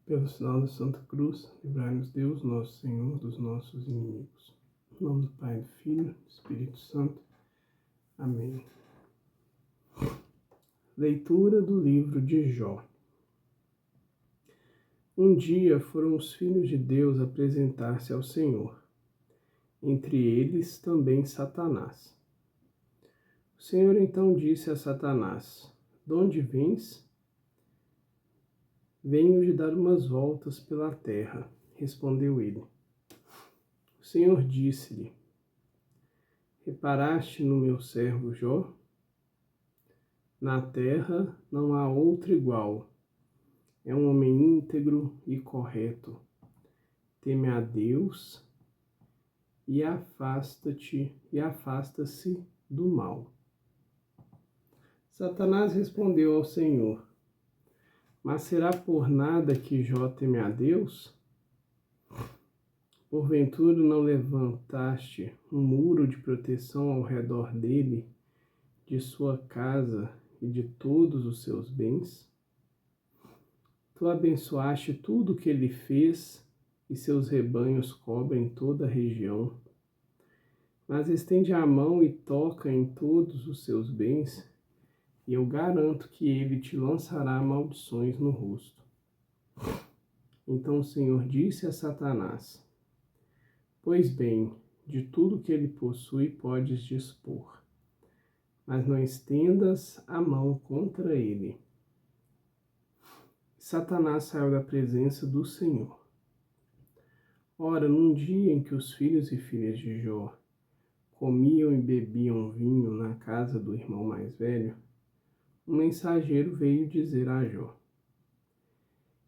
Pelo sinal da Santa Cruz, livrai-nos Deus, nosso Senhor, dos nossos inimigos. Em nome do Pai, do Filho e do Espírito Santo. Amém. Leitura do livro de Jó. Um dia foram os filhos de Deus apresentar-se ao Senhor, entre eles também Satanás. O Senhor então disse a Satanás: De onde vens? Venho de dar umas voltas pela terra, respondeu ele. O Senhor disse-lhe: Reparaste no meu servo Jó? Na terra não há outro igual. É um homem íntegro e correto. Teme a Deus e afasta-se do mal. Satanás respondeu ao Senhor: Mas será por nada que Jó teme a Deus? Porventura não levantaste um muro de proteção ao redor dele, de sua casa e de todos os seus bens? Tu abençoaste tudo o que ele fez, e seus rebanhos cobrem toda a região. Mas estende a mão e toca em todos os seus bens, e eu garanto que ele te lançará maldições no rosto. Então o Senhor disse a Satanás: Pois bem, de tudo que ele possui podes dispor, mas não estendas a mão contra ele. Satanás saiu da presença do Senhor. Ora, num dia em que os filhos e filhas de Jó comiam e bebiam vinho na casa do irmão mais velho, um mensageiro veio dizer a Jó: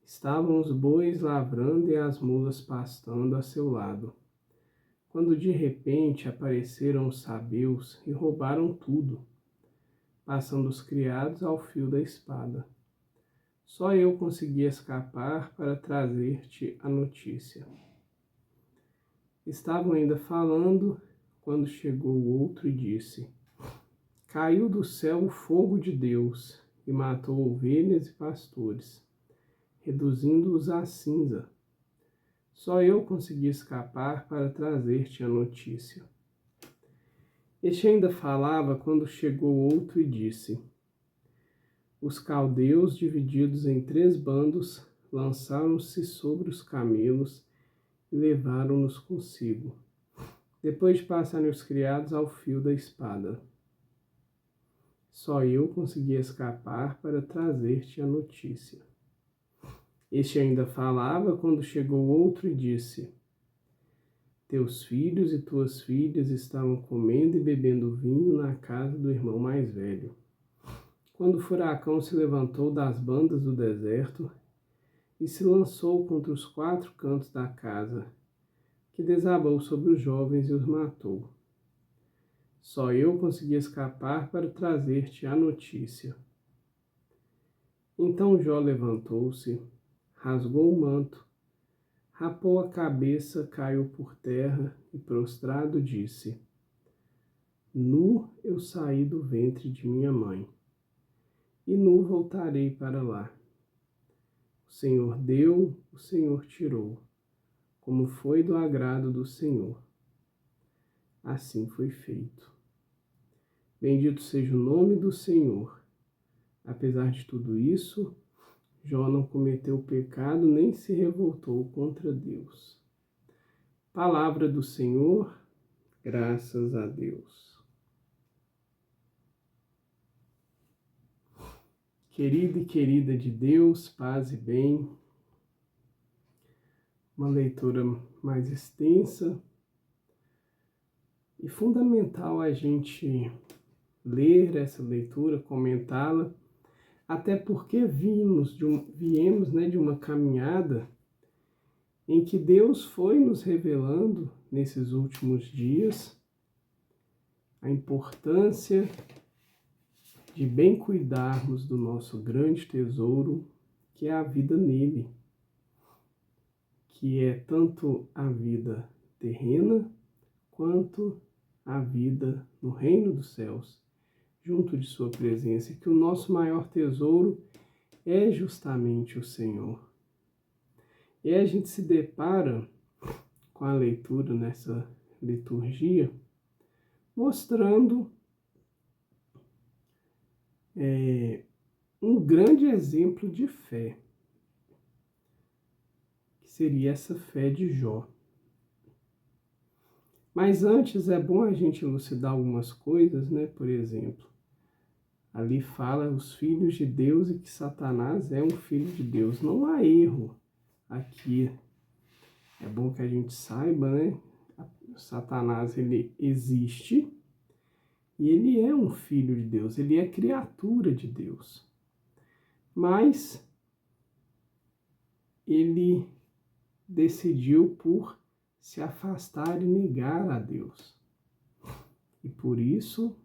Estavam os bois lavrando e as mulas pastando a seu lado, quando de repente apareceram os sabeus e roubaram tudo, passando os criados ao fio da espada. Só eu consegui escapar para trazer-te a notícia. Estavam ainda falando quando chegou outro e disse: Caiu do céu o fogo de Deus e matou ovelhas e pastores, reduzindo-os à cinza. Só eu consegui escapar para trazer-te a notícia. Este ainda falava quando chegou outro e disse: Os caldeus, divididos em 3 bandos, lançaram-se sobre os camelos e levaram-nos consigo, depois de passarem os criados ao fio da espada. Só eu consegui escapar para trazer-te a notícia. Este ainda falava quando chegou outro e disse: Teus filhos e tuas filhas estavam comendo e bebendo vinho na casa do irmão mais velho, quando o furacão se levantou das bandas do deserto e se lançou contra os 4 cantos da casa, que desabou sobre os jovens e os matou. Só eu consegui escapar para trazer-te a notícia. Então Jó levantou-se, rasgou o manto, rapou a cabeça, caiu por terra e prostrado disse: Nu eu saí do ventre de minha mãe, e nu voltarei para lá. O Senhor deu, o Senhor tirou, como foi do agrado do Senhor. Assim foi feito. Bendito seja o nome do Senhor. Apesar de tudo isso, Jó não cometeu pecado nem se revoltou contra Deus. Palavra do Senhor, graças a Deus. Querida e querida de Deus, paz e bem. Uma leitura mais extensa e fundamental a gente ler essa leitura, comentá-la, até porque viemos de uma caminhada em que Deus foi nos revelando nesses últimos dias a importância de bem cuidarmos do nosso grande tesouro, que é a vida nele, que é tanto a vida terrena quanto a vida no reino dos céus, junto de sua presença, e que o nosso maior tesouro é justamente o Senhor. E aí a gente se depara com a leitura nessa liturgia, mostrando um grande exemplo de fé, que seria essa fé de Jó. Mas antes é bom a gente elucidar algumas coisas, né? Por exemplo, ali fala os filhos de Deus e que Satanás é um filho de Deus. Não há erro aqui. É bom que a gente saiba, né? Satanás, ele existe e ele é um filho de Deus, ele é criatura de Deus. Mas ele decidiu por se afastar e negar a Deus. E por isso,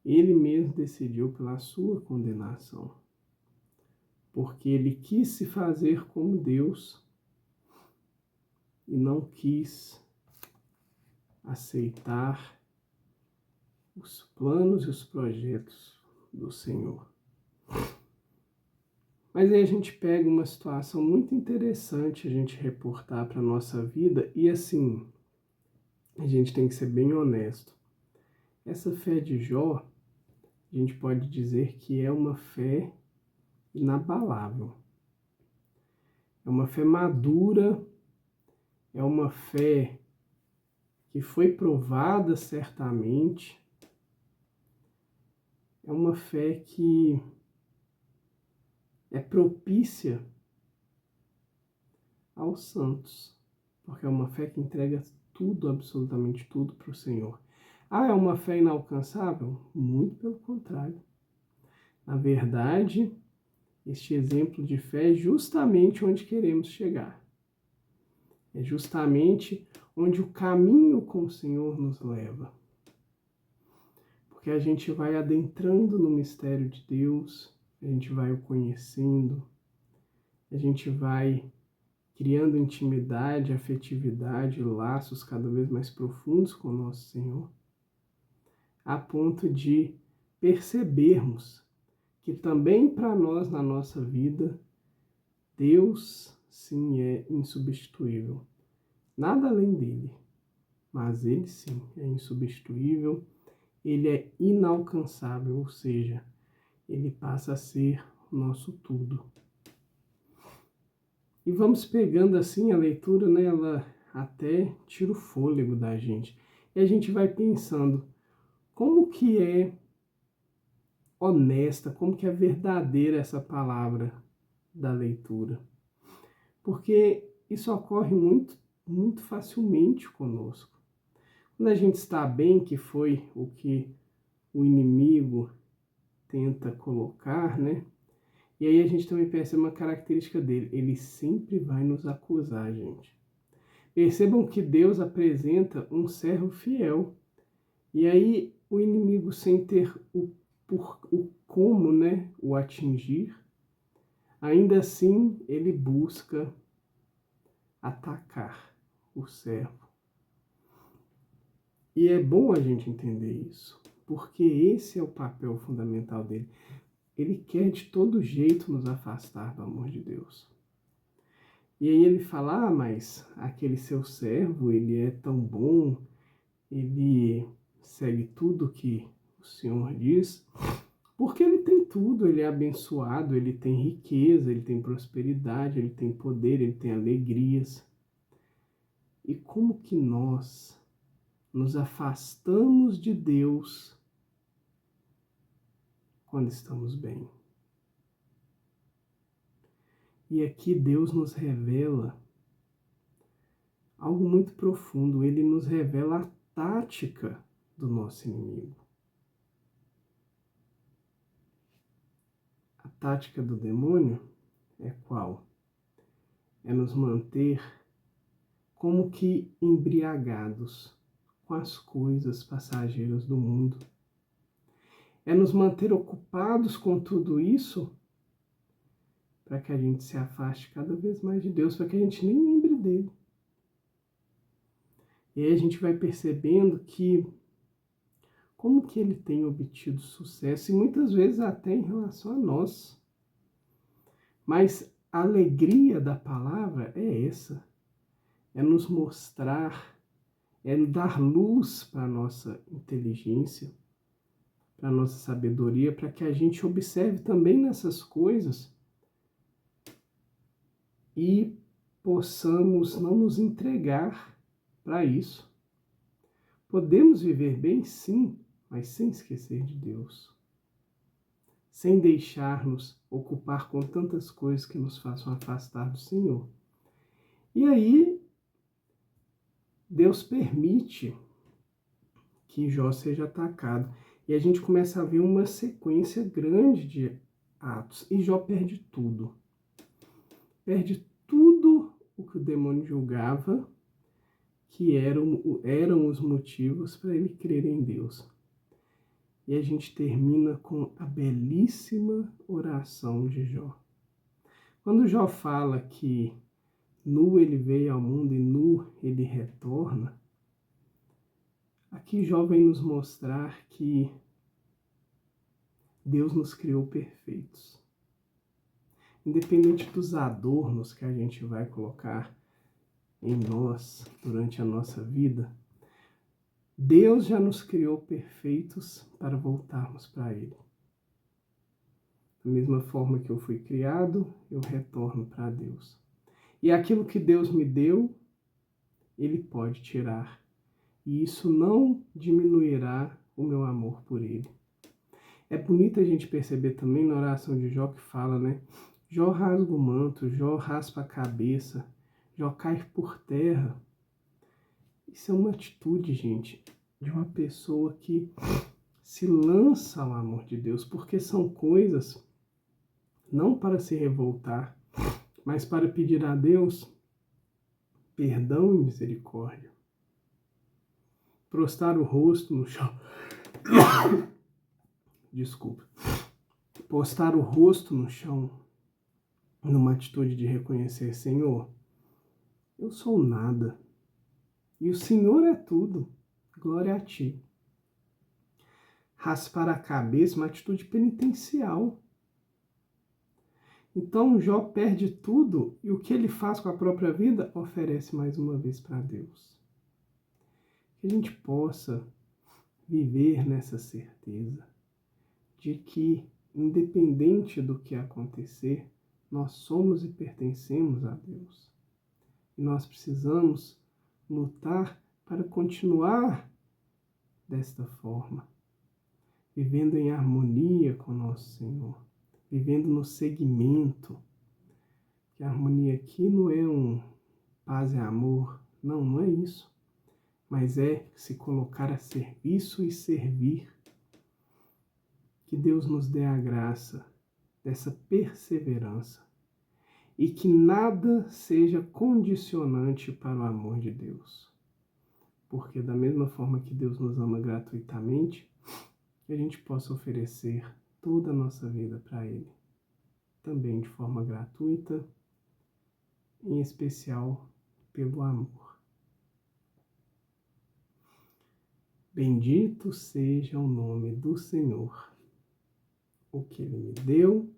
ele mesmo decidiu pela sua condenação. Porque ele quis se fazer como Deus e não quis aceitar os planos e os projetos do Senhor. Mas aí a gente pega uma situação muito interessante a gente reportar para a nossa vida e assim, a gente tem que ser bem honesto. Essa fé de Jó, a gente pode dizer que é uma fé inabalável. É uma fé madura, é uma fé que foi provada certamente, é uma fé que é propícia aos santos, porque é uma fé que entrega tudo, absolutamente tudo para o Senhor. Ah, é uma fé inalcançável? Muito pelo contrário. Na verdade, este exemplo de fé é justamente onde queremos chegar. É justamente onde o caminho com o Senhor nos leva. Porque a gente vai adentrando no mistério de Deus, a gente vai o conhecendo, a gente vai criando intimidade, afetividade, laços cada vez mais profundos com o nosso Senhor, a ponto de percebermos que também para nós, na nossa vida, Deus, sim, é insubstituível. Nada além dele, mas ele, sim, é insubstituível, ele é inalcançável, ou seja, ele passa a ser o nosso tudo. E vamos pegando assim a leitura, né, ela até tira o fôlego da gente. E a gente vai pensando, como que é honesta, como que é verdadeira essa palavra da leitura? Porque isso ocorre muito facilmente conosco. Quando a gente está bem, que foi o que o inimigo tenta colocar, né? E aí a gente também percebe uma característica dele, ele sempre vai nos acusar, gente. Percebam que Deus apresenta um servo fiel. E aí o inimigo, sem ter o como, né, o atingir, ainda assim ele busca atacar o servo. E é bom a gente entender isso, porque esse é o papel fundamental dele. Ele quer de todo jeito nos afastar do amor de Deus. E aí ele fala, mas aquele seu servo, ele é tão bom, ele segue tudo que o Senhor diz, porque ele tem tudo, ele é abençoado, ele tem riqueza, ele tem prosperidade, ele tem poder, ele tem alegrias. E como que nós nos afastamos de Deus quando estamos bem? E aqui Deus nos revela algo muito profundo, ele nos revela a tática do nosso inimigo. A tática do demônio é qual? É nos manter como que embriagados com as coisas passageiras do mundo. É nos manter ocupados com tudo isso para que a gente se afaste cada vez mais de Deus, para que a gente nem lembre dele. E aí a gente vai percebendo que como que ele tem obtido sucesso, e muitas vezes até em relação a nós. Mas a alegria da palavra é essa, é nos mostrar, é dar luz para a nossa inteligência, para a nossa sabedoria, para que a gente observe também nessas coisas e possamos não nos entregar para isso. Podemos viver bem, sim, mas sem esquecer de Deus. Sem deixar-nos ocupar com tantas coisas que nos façam afastar do Senhor. E aí, Deus permite que Jó seja atacado. E a gente começa a ver uma sequência grande de atos. E Jó perde tudo. Perde tudo o que o demônio julgava que eram os motivos para ele crer em Deus. E a gente termina com a belíssima oração de Jó. Quando Jó fala que nu ele veio ao mundo e nu ele retorna, aqui Jó vem nos mostrar que Deus nos criou perfeitos. Independente dos adornos que a gente vai colocar em nós durante a nossa vida, Deus já nos criou perfeitos para voltarmos para Ele. Da mesma forma que eu fui criado, eu retorno para Deus. E aquilo que Deus me deu, Ele pode tirar. E isso não diminuirá o meu amor por Ele. É bonito a gente perceber também na oração de Jó que fala, né? Jó rasga o manto, Jó raspa a cabeça, Jó cai por terra. Isso é uma atitude, gente, de uma pessoa que se lança ao amor de Deus, porque são coisas não para se revoltar, mas para pedir a Deus perdão e misericórdia. Prostrar o rosto no chão. Desculpa. Postar o rosto no chão numa atitude de reconhecer, Senhor, eu sou nada. E o Senhor é tudo. Glória a Ti. Raspar a cabeça, uma atitude penitencial. Então Jó perde tudo e o que ele faz com a própria vida oferece mais uma vez para Deus. Que a gente possa viver nessa certeza de que, independente do que acontecer, nós somos e pertencemos a Deus. E nós precisamos lutar para continuar desta forma, vivendo em harmonia com nosso Senhor, vivendo no seguimento. Que a harmonia aqui não é um paz e amor, não é isso, mas é se colocar a serviço e servir. Que Deus nos dê a graça dessa perseverança e que nada seja condicionante para o amor de Deus. Porque da mesma forma que Deus nos ama gratuitamente, que a gente possa oferecer toda a nossa vida para Ele, também de forma gratuita, em especial pelo amor. Bendito seja o nome do Senhor. O que Ele me deu,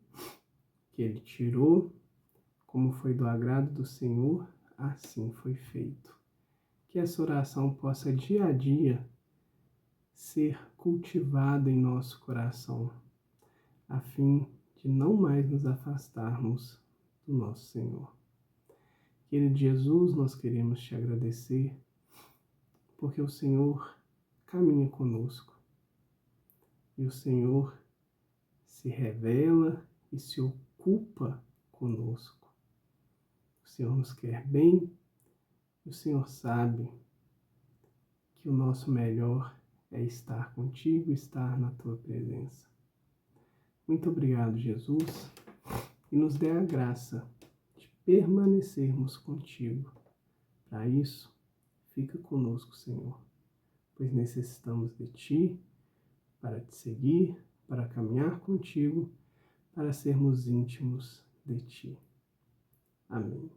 que Ele tirou, como foi do agrado do Senhor, assim foi feito. Que essa oração possa dia a dia ser cultivada em nosso coração, a fim de não mais nos afastarmos do nosso Senhor. Querido Jesus, nós queremos te agradecer, porque o Senhor caminha conosco e o Senhor se revela e se ocupa conosco. O Senhor nos quer bem e o Senhor sabe que o nosso melhor é estar contigo, estar na tua presença. Muito obrigado, Jesus, e nos dê a graça de permanecermos contigo. Para isso, fica conosco, Senhor, pois necessitamos de Ti para te seguir, para caminhar contigo, para sermos íntimos de Ti. Amém.